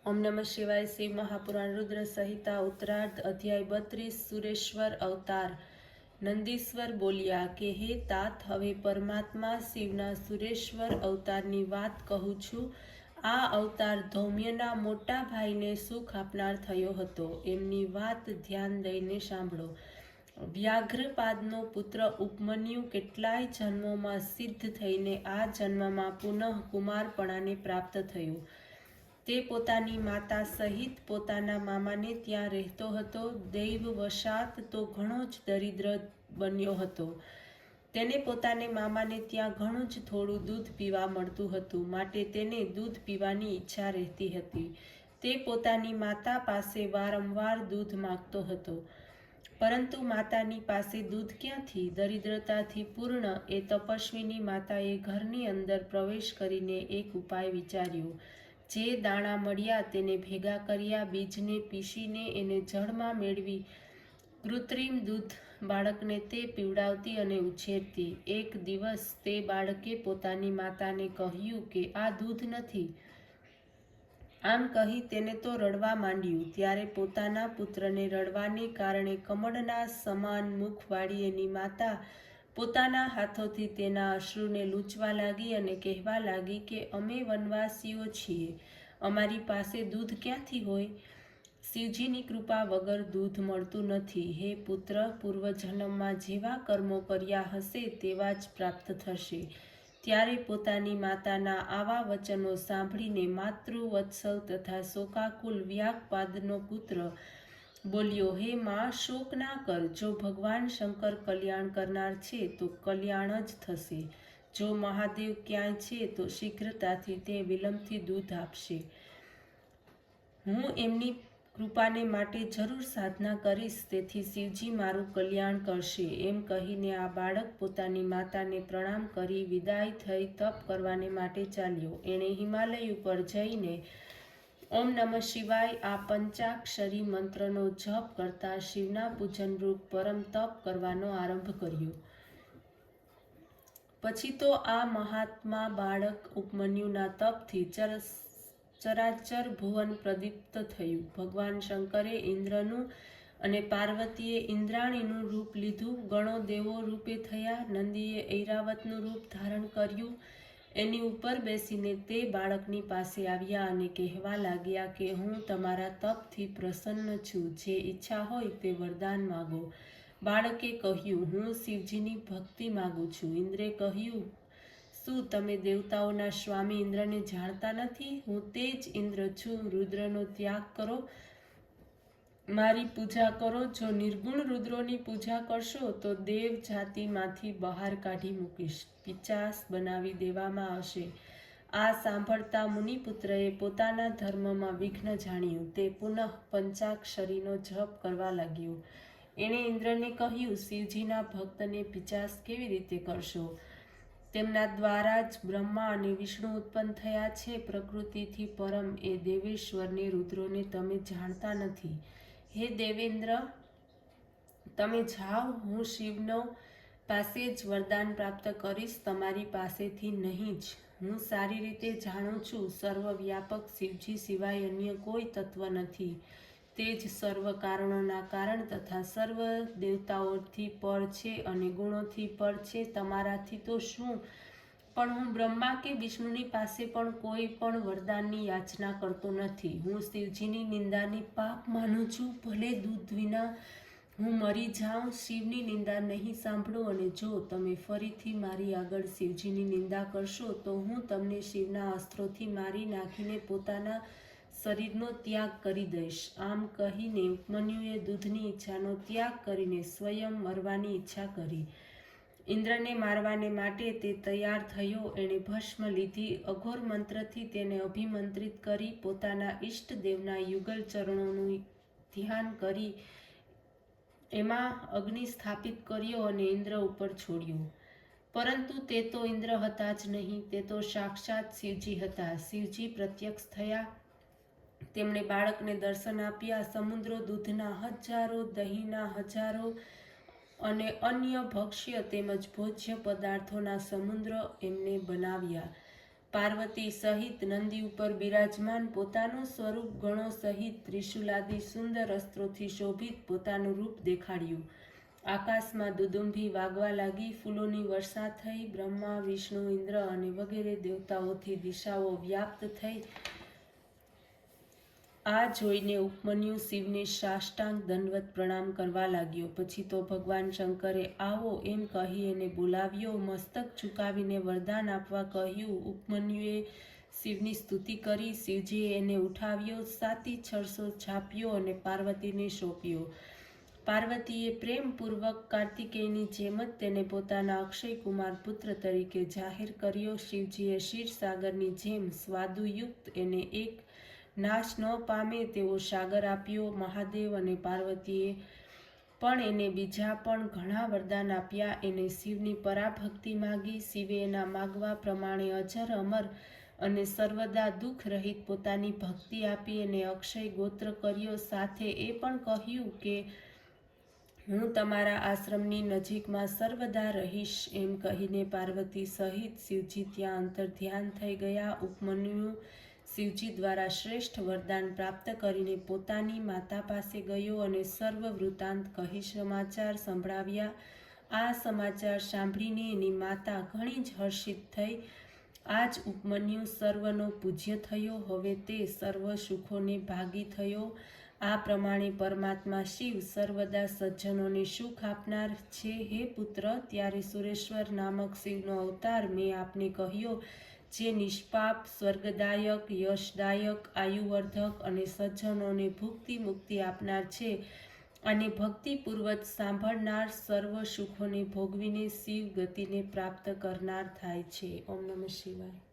ओम नमः शिवाय। शिव महापुराण रुद्र संहिता उत्तरार्ध अध्याय 32 सुरेश्वर अवतार। नंदीश्वर बोलिया के हे तात, हवे परमात्मा शिवना सुरेश्वर अवताરની વાત કહું છું। આ અવતાર ધૌમ્યના મોટા ભાઈને સુખ આપનાર થયો હતો। એમની વાત ધ્યાન દઈને સાંભળો। વ્યાઘ્રપાદનો પુત્ર ઉપમન્યુ કેટલાય જન્મોમાં સિદ્ધ થઈને આ જન્મમાં પુનઃ કુમારપણાને પ્રાપ્ત થયો। તે પોતાની માતા સહિત પોતાના મામાને ત્યાં રહેતો હતો। દૈવવશાત તો ઘણો જ દરિદ્ર બન્યો હતો। તેને પોતાને મામાને ત્યાં ઘણું જ થોડું દૂધ પીવા મળતું હતું, માટે તેને દૂધ પીવાની ઈચ્છા રહેતી હતી। તે પોતાની માતા પાસે વારંવાર દૂધ માગતો હતો, પરંતુ માતાની પાસે દૂધ ક્યાંથી? દરિદ્રતાથી પૂર્ણ એ તપસ્વીની માતાએ ઘરની અંદર પ્રવેશ કરીને એક ઉપાય વિચાર્યો। જે દાણા મળ્યા તેને ભેગા કર્યા, બીજને પીસીને એને જળમાં મેળવી કૃત્રિમ દૂધ બાળકને તે પીવડાવતી અને ઉછેરતી। એક દિવસ તે બાળકે પોતાની માતાને કહ્યું કે આ દૂધ નથી। આમ કહી તેને તો રડવા માંડ્યું। ત્યારે પોતાના પુત્રને રડવાને કારણે કમળના સમાન મુખવાળી એની માતા પોતાના હાથોથી તેના અશ્રુને લૂંચવા લાગી અને કહેવા લાગી કે અમે વનવાસીઓ છીએ, અમારી પાસે દૂધ ક્યાંથી હોય? શિવજીની કૃપા વગર દૂધ મળતું નથી। હે પુત્ર, પૂર્વજન્મમાં જેવા કર્મો કર્યા હશે તેવા જ પ્રાપ્ત થશે। ત્યારે પોતાની માતાના આવા વચનો સાંભળીને માતૃવત્સલ તથા શોકાકુલ વ્યાઘ્રપાદનો પુત્ર બોલ્યો, હે માં, શોક ના કર। જો ભગવાન શંકર કલ્યાણ કરનાર છે તો કલ્યાણ જ થશે। જો મહાદેવ ક્યાંય છે તો શીઘ્રતાથી તે વિલંબથી દૂધ આપશે। હું એમની કૃપાને માટે જરૂર સાધના કરીશ, તેથી શિવજી મારું કલ્યાણ કરશે। એમ કહીને આ બાળક પોતાની માતાને પ્રણામ કરી વિદાય થઈ તપ કરવાને માટે ચાલ્યો। એણે હિમાલય ઉપર જઈને ઓમ નમઃ શિવાય આ પંચાક્ષરી મંત્રનો જપ કરતા શિવના પૂજનરૂપ પરમ તપ કરવાનો આરંભ કર્યો। પછી તો આ મહાત્મા બાળક ઉપમન્યુના તપથી ચરાચર ભુવન પ્રદીપ્ત થયું। ભગવાન શંકરે ઇન્દ્રનું અને પાર્વતીએ ઇન્દ્રાણીનું રૂપ લીધું। ગણો દેવો રૂપે થયા। નંદીએ ઐરાવતનું રૂપ ધારણ કર્યું। એની ઉપર બેસીને તે બાળકની પાસે આવ્યા અને કહેવા લાગ્યા કે હું તમારા તપથી પ્રસન્ન છું, જે ઈચ્છા હોય તે વરદાન માગો। બાળકે કહ્યું, હું શિવજીની ભક્તિ માગું છું। ઇન્દ્રે કહ્યું, શું તમે દેવતાઓના સ્વામી ઇન્દ્રને જાણતા નથી? હું તે જ ઇન્દ્ર છું। રુદ્રનો ત્યાગ કરો, મારી પૂજા કરો। જો નિર્ગુણ રુદ્રોની પૂજા કરશો તો દેવ જાતિમાંથી બહાર કાઢી મૂકીશ, પિચાસ બનાવી દેવામાં આવશે। આ સાંભળતા મુનિપુત્રએ પોતાના ધર્મમાં વિઘ્ન જાણ્યું। તે પુનઃ પંચાક્ષરીનો જપ કરવા લાગ્યો। એણે ઇન્દ્રને કહ્યું, શિવજીના ભક્તને પિચાસ કેવી રીતે કરશો? તેમના દ્વારા જ બ્રહ્મા અને વિષ્ણુ ઉત્પન્ન થયા છે। પ્રકૃતિથી પરમ એ દેવેશ્વરને, રુદ્રોને તમે જાણતા નથી। હે દેવેન્દ્ર, તમે જાઓ, હું શિવનો પાસે જ વરદાન પ્રાપ્ત કરીશ, તમારી પાસેથી નહીં જ। હું સારી રીતે જાણું છું, સર્વવ્યાપક શિવજી સિવાય અન્ય કોઈ તત્વ નથી। તે જ સર્વ કારણોના કારણ તથા સર્વ દેવતાઓથી પર છે અને ગુણોથી પર છે। તમારાથી તો શું, પણ હું બ્રહ્મા કે વિષ્ણુની પાસે પણ કોઈ પણ વરદાનની યાચના કરતો નથી। હું શિવજીની નિંદાની પાપ માનું છું, ભલે દૂધ વિના હું મરી જાઉં, શિવની નિંદા નહીં સાંભળું। અને જો તમે ફરીથી મારી આગળ શિવજીની નિંદા કરશો તો હું તમને શિવના અસ્ત્રોથી મારી નાખીને પોતાના શરીરનો ત્યાગ કરી દઈશ। આમ કહીને ઉપમન્યુએ દૂધની ઈચ્છાનો ત્યાગ કરીને સ્વયં મરવાની ઈચ્છા કરી। ઇન્દ્રને મારવાને માટે તે તૈયાર થયો। એણે ભસ્મ લીધી, અઘોર મંત્રથી તેને અભિમંત્રિત કરી, પોતાના ઈષ્ટદેવના યુગલ ચરણોનું ધ્યાન કરી એમાં અગ્નિ સ્થાપિત કર્યો અને ઇન્દ્ર ઉપર છોડ્યો। પરંતુ તે તો ઇન્દ્ર હતા જ નહીં, તે તો સાક્ષાત શિવજી હતા। શિવજી પ્રત્યક્ષ થયા। તેમણે બાળકને દર્શન આપ્યા। સમુદ્રો દૂધના હજારો, દહીંના હજારો અને અન્ય ભક્ષ્ય તેમજ ભોજ્ય પદાર્થોના સમુદ્ર એમને બનાવ્યા। પાર્વતી સહિત નંદી ઉપર બિરાજમાન, પોતાનું સ્વરૂપ ગણો સહિત ત્રિશુલાદિ સુંદર અસ્ત્રોથી શોભિત પોતાનું રૂપ દેખાડ્યું. આકાશમાં દુદુંભી વાગવા લાગી, ફૂલોની વર્ષા થઈ, બ્રહ્મા, વિષ્ણુ, ઇન્દ્ર અને વગેરે દેવતાઓથી દિશાઓ વ્યાપ્ત થઈ. આ જોઈને ઉપમન્યુ શિવને સાષ્ટાંગ દંડવત પ્રણામ કરવા લાગ્યો. પછી તો ભગવાન શંકરે આવો એમ કહી એને બોલાવ્યો, મસ્તક ઝુકાવીને વરદાન આપવા કહ્યું. ઉપમન્યુએ શિવની સ્તુતિ કરી. શિવજીએ એને ઉઠાવ્યો, સાતી છરસો છાપ્યો અને પાર્વતીને સોંપ્યો. પાર્વતીએ પ્રેમપૂર્વક કાર્તિકેયની જેમ જ તેને પોતાના અક્ષયકુમાર પુત્ર તરીકે જાહેર કર્યો. શિવજીએ ક્ષીરસાગરની જેમ સ્વાદુયુક્ત એને એક નાશ ન પામે તેવો સાગર આપ્યો. મહાદેવ અને પાર્વતીએ પણ એને બીજા પણ ઘણા વરદાન આપ્યા. એને શિવની પરાભક્તિ માગી. શિવે એના માગવા પ્રમાણે અજર અમર અને સર્વદા દુઃખ રહિત પોતાની ભક્તિ આપી. એને અક્ષય ગોત્ર કર્યો. સાથે એ પણ કહ્યું કે હું તમારા આશ્રમની નજીકમાં સર્વદા રહીશ. એમ કહીને પાર્વતી સહિત શિવજી ત્યાં અંતર્ધ્યાન થઈ ગયા. ઉપમન્યુ શિવજી દ્વારા શ્રેષ્ઠ વરદાન પ્રાપ્ત કરીને પોતાની માતા પાસે ગયો અને સર્વ વૃત્તાંત કહી સમાચાર સંભળાવ્યા. આ સમાચાર સાંભળીને એની માતા ઘણી જ હર્ષિત થઈ. આજ ઉપમન્યુ સર્વનો પૂજ્ય થયો. હવે તે સર્વ સુખોને ભાગી થયો. આ પ્રમાણે પરમાત્મા શિવ સર્વદા સજ્જનોને સુખ આપનાર છે. હે પુત્ર, ત્યારે સુરેશ્વર નામક શિવનો અવતાર મેં આપને કહ્યો, જે નિષ્પાપ, સ્વર્ગદાયક, યશદાયક, આયુવર્ધક અને સજ્જનોને ભુક્તિ મુક્તિ આપનાર છે. અને ભક્તિપૂર્વક સાંભળનાર સર્વ સુખોને ભોગવીને શિવ ગતિને પ્રાપ્ત કરનાર થાય છે. ઓમ નમઃ શિવાય.